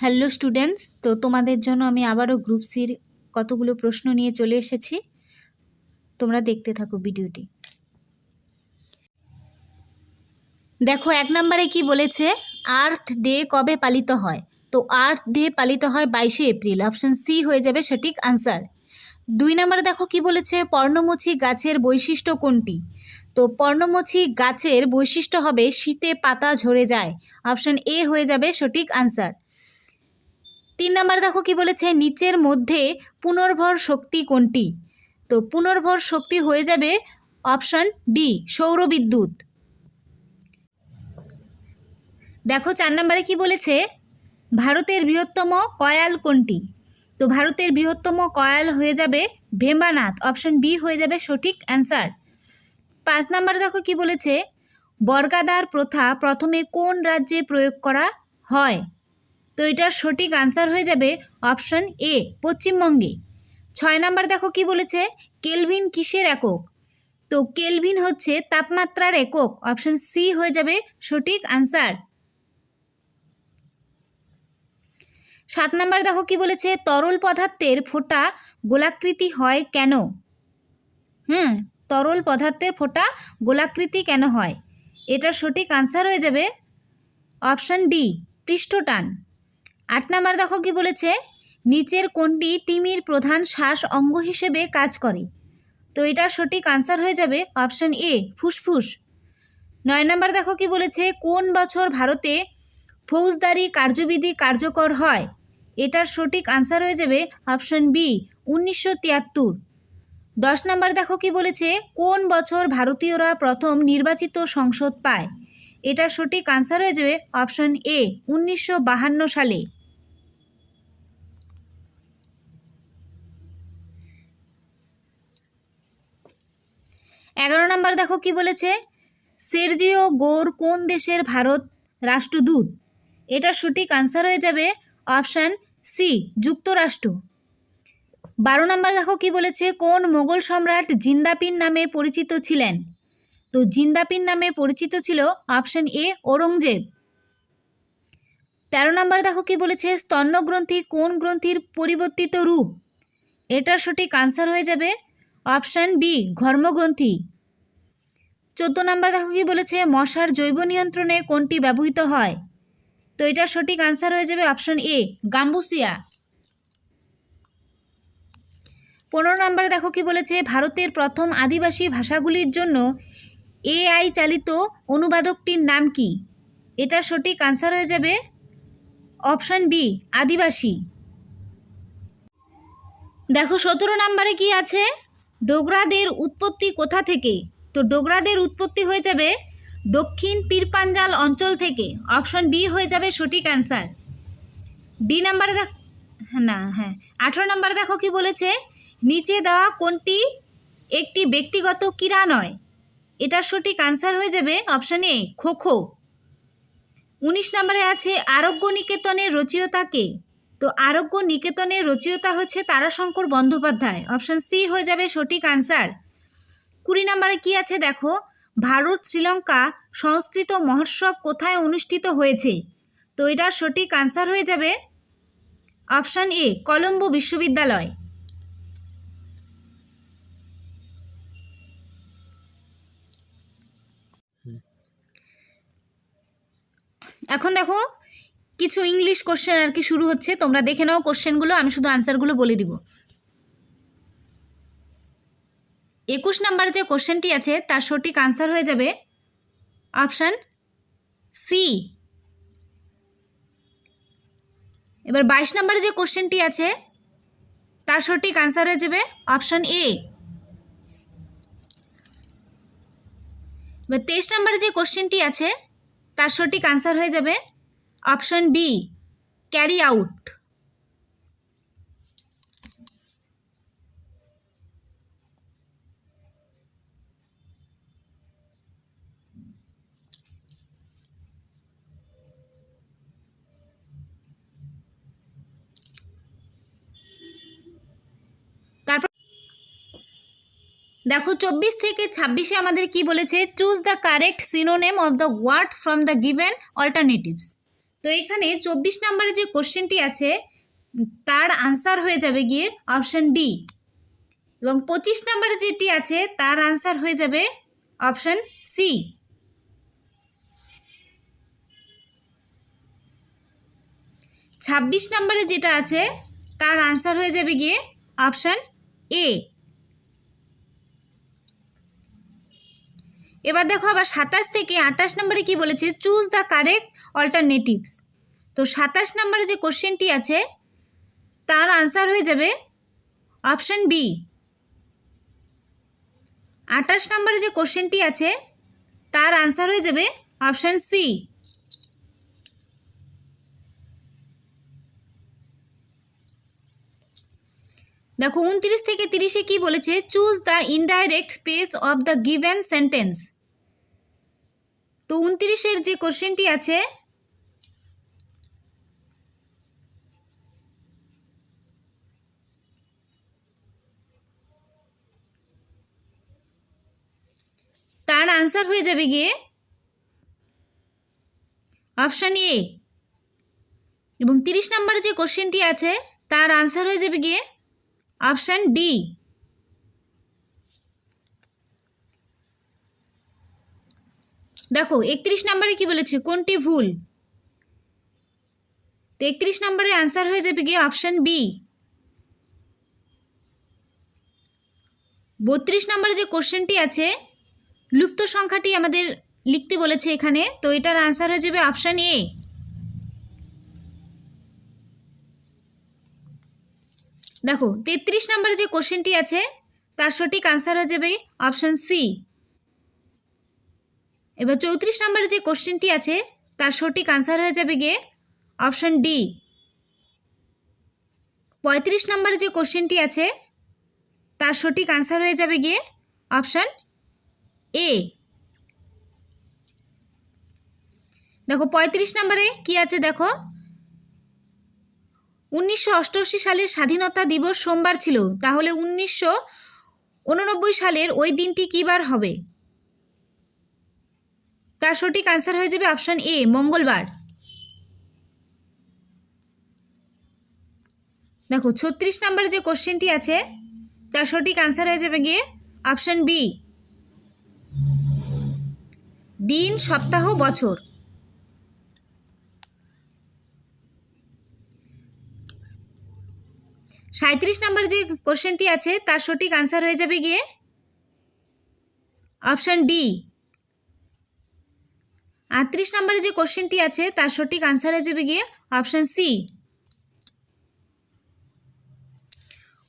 Hello students, তো তোমাদের জন্য আমি আবারও গ্রুপ সির কতগুলো প্রশ্ন নিয়ে চলে এসেছি। তোমরা দেখতে থাকো ভিডিওটি। দেখো, 1 নম্বরে কি বলেছে, আর্থ ডে কবে পালিত হয়? তো আর্থ ডে পালিত হয় 22শে এপ্রিল, অপশন সি হয়ে যাবে সঠিক আনসার। 2 নম্বরে দেখো কি বলেছে, পর্ণমোচী গাছের বৈশিষ্ট্য কোনটি? তো পর্ণমোচী গাছের বৈশিষ্ট্য হবে শীতে পাতা ঝরে যায়, অপশন এ হয়ে যাবে সঠিক আনসার। 3 নম্বর দেখো কি বলেছে, নিচের মধ্যে পুনর্ভর শক্তি কোনটি? তো পুনর্ভর শক্তি হয়ে যাবে অপশন ডি, সৌরবিদ্যুৎ। দেখো 4 নম্বরে কি বলেছে, ভারতের বৃহত্তম কয়াল কোনটি? তো ভারতের বৃহত্তম কয়াল হয়ে যাবে ভেম্বানাথ, অপশন বি হয়ে যাবে সঠিক অ্যান্সার। 5 নম্বরে দেখো কি বলেছে, বর্গাদার প্রথা প্রথমে কোন রাজ্যে প্রয়োগ করা হয়? তো এটার সঠিক আনসার হয়ে যাবে অপশন এ, পশ্চিমবঙ্গে। 6 নম্বর দেখো কি বলেছে, কেলভিন কিসের একক? তো কেলভিন হচ্ছে তাপমাত্রার একক, অপশন সি হয়ে যাবে সঠিক আনসার। 7 নম্বর দেখো কি বলেছে, তরল পদার্থের ফোঁটা গোলাকৃতি হয় কেন? তরল পদার্থের ফোঁটা গোলাকৃতি কেন হয়? এটার সঠিক আনসার হয়ে যাবে অপশন ডি, পৃষ্ঠটান। 8 নম্বর দেখো কি বলেছে, নিচের কোনটি তিমির প্রধান শ্বাস অঙ্গ হিসেবে কাজ করে? তো এটার সঠিক আনসার হয়ে যাবে অপশন এ, ফুসফুস। 9 নম্বর দেখো কি বলেছে, কোন বছর ভারতে ফৌজদারি কার্যবিধি কার্যকর হয়? এটার সঠিক আনসার হয়ে যাবে অপশন বি, 1973। 10 নম্বর দেখো কি বলেছে, কোন বছর ভারতীয়রা প্রথম নির্বাচিত সংসদ পায়? এটার সঠিক আনসার হয়ে যাবে অপশন এ, 1952 সালে। 11 নম্বর দেখো কি বলেছে, সের্জিও গোর কোন দেশের ভারত রাষ্ট্রদূত? এটার সঠিক আনসার হয়ে যাবে অপশান সি, যুক্তরাষ্ট্র। 12 নম্বর দেখো কি বলেছে, কোন মোগল সম্রাট জিন্দাপিন নামে পরিচিত ছিলেন? তো জিন্দাপিন নামে পরিচিত ছিল অপশান এ, ঔরঙ্গজেব। 13 নম্বর দেখো কি বলেছে, স্তন্যগ্রন্থি কোন গ্রন্থির পরিবর্তিত রূপ? এটার সঠিক আনসার হয়ে যাবে অপশান বি, ঘর্মগ্রন্থি। 14 নম্বর দেখো কি বলেছে, মশার জৈব নিয়ন্ত্রণে কোনটি ব্যবহৃত হয়? তো এটার সঠিক আনসার হয়ে যাবে অপশন এ, গাম্বুসিয়া। 15 নম্বরে দেখো কি বলেছে, ভারতের প্রথম আদিবাসী ভাষাগুলির জন্য এআই চালিত অনুবাদকটির নাম কি? এটার সঠিক আনসার হয়ে যাবে অপশন বি, আদিবাসী। দেখো 17 নম্বরে কি আছে, ডোগরাদের উৎপত্তি কোথা থেকে? তো ডোগরাদের উৎপত্তি হয়ে যাবে দক্ষিণ পীরপাঞ্জাল অঞ্চল থেকে, অপশন বি হয়ে যাবে সঠিক অ্যান্সার। ডি নাম্বারে দেখ 18 নম্বরে দেখো কি বলেছে, নিচে দেওয়া কোনটি একটি ব্যক্তিগত ক্রীড়া নয়? এটার সঠিক আনসার হয়ে যাবে অপশন এ, খো খো। 19 নম্বরে আছে আরোগ্য নিকেতনের রচয়িতা কে? তো আরোগ্য নিকেতনের রচয়িতা হচ্ছে তারাশঙ্কর বন্দ্যোপাধ্যায়, অপশন সি হয়ে যাবে সঠিক আনসার। 20 নম্বরে কি আছে দেখো, ভারত শ্রীলঙ্কা সংস্কৃত মহোৎসব কোথায় অনুষ্ঠিত হয়েছে? তো এটার সঠিক আনসার হয়ে যাবে অপশন এ, কলম্বো বিশ্ববিদ্যালয়। এখন দেখো কিছু ইংলিশ কোশ্চেন আর কি শুরু হচ্ছে, তোমরা দেখে নাও কোশ্চেনগুলো, আমি শুধু আনসারগুলো বলে দিব। 21 নাম্বার যে কোশ্চেনটি আছে তার সঠিক আনসার হয়ে যাবে অপশান সি। এবার 22 নাম্বারে যে কোশ্চেনটি আছে তার সঠিক আনসার হয়ে যাবে অপশান এ। এবার 23 নাম্বারে যে কোশ্চেনটি আছে তার সঠিক আনসার হয়ে যাবে অপশান বি, ক্যারি আউট। তারপর দেখো 24 থেকে 26-এ আমাদের কি বলেছে, choose the correct synonym of the word from the given alternatives. তো এখানে 24 নম্বরে যে কোশ্চেনটি আছে তার আনসার হয়ে যাবে গিয়ে অপশন ডি, এবং 25 নম্বরে যেটি আছে তার আনসার হয়ে যাবে অপশন সি। 26 নম্বরে যেটা আছে তার আনসার হয়ে যাবে গিয়ে অপশন এ। এবার দেখো আবার 27 থেকে 28 নম্বরে কি বলেছে, চুজ দ্য কারেক্ট অল্টারনেটিভস। তো 27 নম্বরে যে কোশ্চেনটি আছে তার আনসার হয়ে যাবে অপশন বি। 28 নম্বরে যে কোশ্চেনটি আছে তার আনসার হয়ে যাবে অপশন সি। দেখো 29 থেকে 30-এ কি বলেছে, choose the indirect space of the given sentence. তো 29-এর যে কোশ্চেনটি আছে তার আনসার হয়ে যাবে গিয়ে অপশান এ, এবং 30 নম্বরে যে কোশ্চেনটি আছে তার আনসার হয়ে যাবে গিয়ে অপশান ডি। দেখো 31 নম্বরে কি বলেছে, কোনটি ভুল। তো 31 নম্বরের আনসার হয়ে যাবে গিয়ে অপশান বি। 32 নম্বরে যে কোশ্চেনটি আছে লুপ্ত সংখ্যাটি আমাদের লিখতে বলেছে এখানে, তো এটার আনসার হয়ে যাবে অপশান এ। দেখো 33 নম্বরে যে কোশ্চেনটি আছে তার সঠিক আনসার হয়ে যাবে অপশান সি। এবার 34 নম্বরে যে কোশ্চেনটি আছে তার সঠিক আনসার হয়ে যাবে গিয়ে অপশান ডি। 35 নম্বরে যে কোশ্চেনটি আছে তার সঠিক আনসার হয়ে যাবে গিয়ে অপশান এ। দেখো 35 নম্বরে কি আছে, দেখো 1988 সালের স্বাধীনতা দিবস সোমবার ছিল, তাহলে 1989 সালের ওই দিনটি কী বার হবে। তার সঠিক আনসার হয়ে যাবে অপশান এ, মঙ্গলবার। দেখো 36 নম্বরে যে কোশ্চেনটি আছে তার সঠিক আনসার হয়ে যাবে গিয়ে অপশান বি, দিন, সপ্তাহ, বছর। 37 নম্বরে যে কোশ্চেনটি আছে তার সঠিক আনসার হয়ে যাবে গিয়ে অপশান ডি। 38 নম্বরে যে কোশ্চেনটি আছে তার সঠিক আনসার হয়ে যাবে গিয়ে অপশান সি।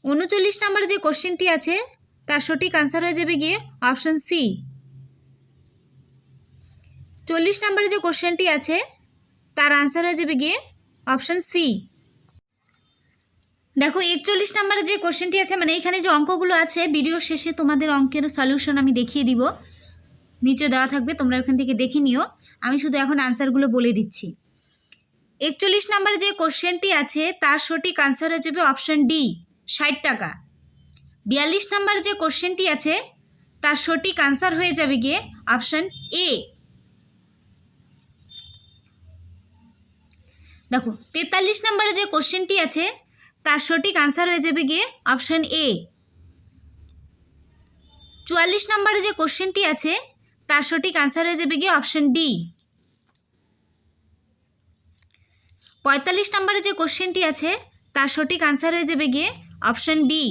39 নম্বরে যে কোশ্চেনটি আছে তার সঠিক আনসার হয়ে যাবে গিয়ে অপশান সি। 40 নম্বরে যে কোশ্চেনটি আছে তার আনসার হয়ে যাবে গিয়ে অপশান সি। দেখো 41 নম্বরে যে কোশ্চেনটি আছে, মানে এখানে যে অঙ্কগুলো আছে ভিডিও শেষে তোমাদের অঙ্কের সলিউশন আমি দেখিয়ে দিব, নিচে দেওয়া থাকবে, তোমরা ওখান থেকে দেখে নিও। আমি শুধু এখন আনসারগুলো বলে দিচ্ছি। 41 নম্বরে যে কোশ্চেনটি আছে তার সঠিক আনসার হয়ে যাবে অপশান ডি, 60 টাকা। 42 নম্বরে যে কোশ্চেনটি আছে তার সঠিক আনসার হয়ে যাবে গিয়ে অপশান এ। দেখো 43 নম্বরে যে কোশ্চেনটি আছে তার সঠিক আনসার হয়ে যাবে গিয়ে অপশান এ। 44 নম্বরে যে কোশ্চেনটি আছে তার সঠিক আনসার হয়ে যাবে গিয়ে অপশান ডি। 45 নম্বরে যে কোশ্চেনটি আছে তার সঠিক আনসার হয়ে যাবে গিয়ে অপশান বি।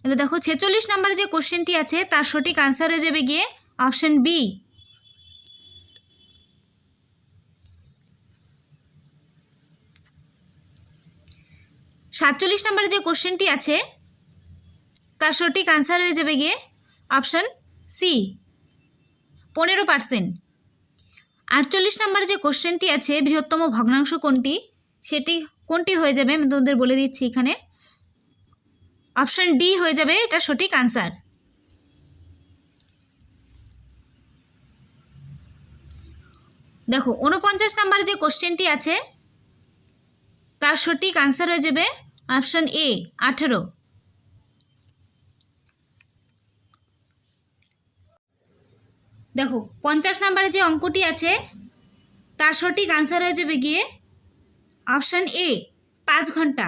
এবার দেখো 46 নম্বরে যে কোশ্চেনটি আছে তার সঠিক আনসার হয়ে যাবে গিয়ে অপশান বি। 47 নম্বরে যে কোশ্চেনটি আছে তার সঠিক আনসার হয়ে যাবে গিয়ে অপশান সি, 15%। 48 নম্বরে যে কোশ্চেনটি আছে বৃহত্তম ভগ্নাংশ কোনটি, সেটি কোনটি হয়ে যাবে আমি তোমাদের বলে দিচ্ছি এখানে, অপশান ডি হয়ে যাবে এটা সঠিক আনসার। দেখো 49 নম্বরে যে কোশ্চেনটি আছে তার সঠিক আনসার হয়ে যাবে অপশান এ, 18। দেখো 50 নম্বরে যে অঙ্কটি আছে তার সঠিক আনসার হয়ে যাবে গিয়ে অপশান এ 5 ঘন্টা।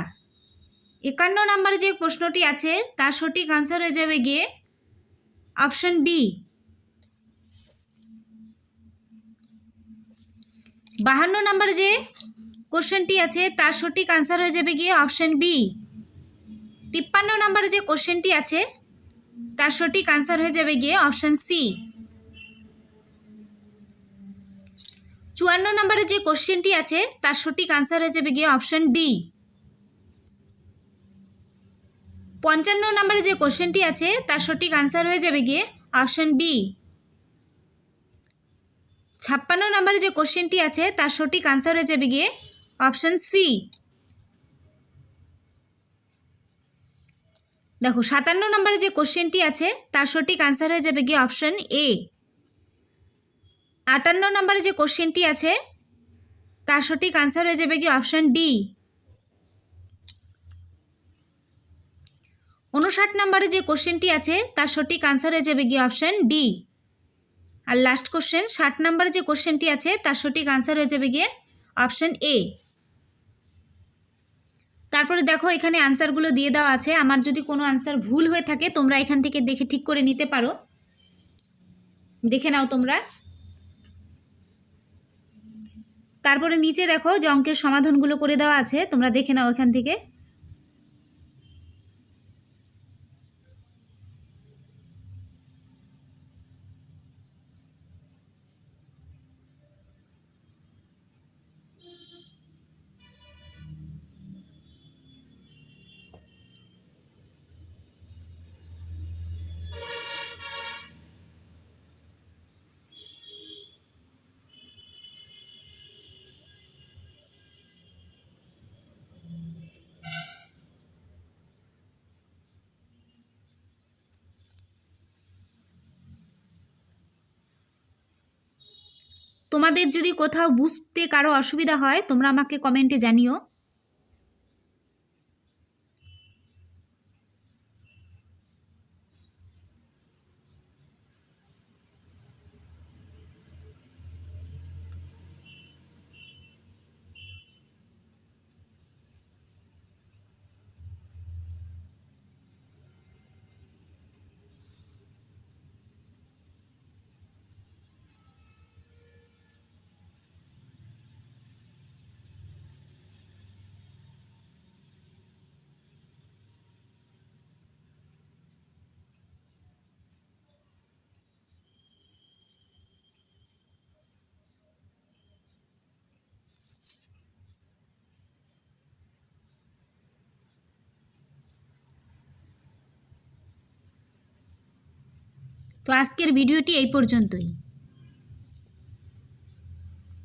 51 নম্বরে যে প্রশ্নটি আছে তার সঠিক আনসার হয়ে যাবে গিয়ে অপশান বি 52 নম্বরে যে কোশ্চেনটি আছে তার সঠিক আনসার হয়ে যাবে গিয়ে অপশান বি 53 নম্বরে যে কোশ্চেনটি আছে তার সঠিক আনসার হয়ে যাবে গিয়ে অপশান সি 54 নম্বরে যে কোশ্চেনটি আছে তার সঠিক আনসার হয়ে যাবে গিয়ে অপশান ডি 55 নম্বরে যে কোশ্চেনটি আছে তার সঠিক আনসার হয়ে যাবে গিয়ে অপশান বি 56 নম্বরে যে কোশ্চেনটি আছে তার সঠিক আনসার হয়ে যাবে গিয়ে অপশান সি। দেখো 57 নম্বরে যে কোশ্চেনটি আছে তার সঠিক আনসার হয়ে যাবে গিয়ে অপশান এ। 58 নম্বরে যে কোশ্চেনটি আছে তার সঠিক আনসার হয়ে যাবে গিয়ে অপশান ডি। 59 নম্বরে যে কোশ্চেনটি আছে তার সঠিক আনসার হয়ে যাবে গিয়ে অপশান ডি। আর লাস্ট কোশ্চেন 60 নম্বরে যে কোশ্চেনটি আছে তার সঠিক আনসার হয়ে যাবে গিয়ে অপশান এ। তারপরে দেখো এখানে আনসারগুলো দিয়ে দেওয়া আছে। আমার যদি কোনো আনসার ভুল হয়ে থাকে তোমরা এখান থেকে দেখে ঠিক করে নিতে পারো, দেখে নাও তোমরা। তারপরে নিচে দেখো যে অঙ্কের সমাধানগুলো করে দেওয়া আছে, তোমরা দেখে নাও এখান থেকে। তোমাদের যদি কোথাও বুঝতে কারো অসুবিধা হয় তোমরা আমাকে কমেন্টে জানিও। তো আজকের ভিডিওটি এই পর্যন্তই।